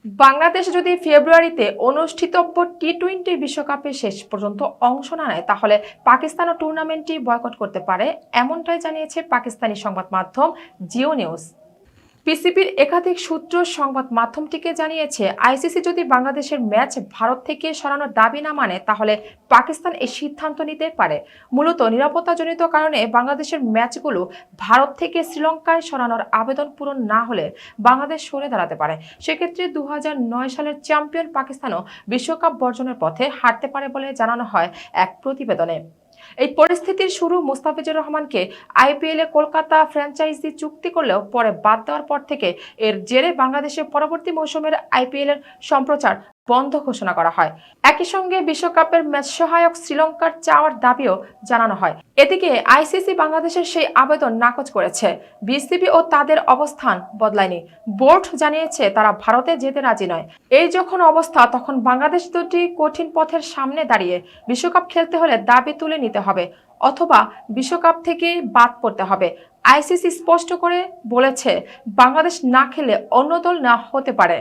বাংলাদেশ যদি ফেব্রুয়ারিতে অনুষ্ঠিতব্য টি-20 বিশ্বকাপে শেষ পর্যন্ত অংশ না নেয় তাহলে পাকিস্তানও টুর্নামেন্টটি বয়কট করতে পারে, এমনটাই জানিয়েছে পাকিস্তানি সংবাদ মাধ্যম জিও নিউজ। পিসিবির একাধিক সূত্র সংবাদ মাধ্যমটিকে জানিয়েছে, আইসিসি যদি বাংলাদেশের ম্যাচ ভারত থেকে সরানোর দাবি না মানে তাহলে পাকিস্তান এই সিদ্ধান্ত নিতে পারে। মূলত নিরাপত্তাজনিত কারণে বাংলাদেশের ম্যাচগুলো ভারত থেকে শ্রীলঙ্কায় সরানোর আবেদন পূরণ না হলে বাংলাদেশ সরে দাঁড়াতে পারে। সেক্ষেত্রে 2009 সালের চ্যাম্পিয়ন পাকিস্তানও বিশ্বকাপ বর্জনের পথে হাঁটতে পারে বলে জানানো হয় এক প্রতিবেদনে। এই পরিস্থিতির শুরু মুস্তাফিজুর রহমানকে আইপিএলে কলকাতা ফ্র্যাঞ্চাইজি চুক্তি করলেও পরে বাদ দেওয়ার পর থেকে এর জেরে বাংলাদেশের পরবর্তী মৌসুমের আইপিএলের সম্প্রচার বন্ধ ঘোষণা করা হয়। একই সঙ্গে বিশ্বকাপের ম্যাচ সহায়ক শ্রীলঙ্কার চাওয়ার দাবিও জানানো হয়। এদিকে আইসিসি বাংলাদেশের সেই আবেদন নাকচ করেছে। বিসিবি ও তাদের অবস্থান বদলায়নি। বোর্ড জানিয়েছে তারা ভারতে যেতে রাজি নয়। এই যখন অবস্থা, তখন বাংলাদেশ দুটি কঠিন পথের সামনে দাঁড়িয়ে। বিশ্বকাপ খেলতে হলে দাবি তুলে নিতে হবে অথবা বিশ্বকাপ থেকে বাদ পড়তে হবে। আইসিসি স্পষ্ট করে বলেছে, বাংলাদেশ না খেলে অন্য দল না হতে পারে।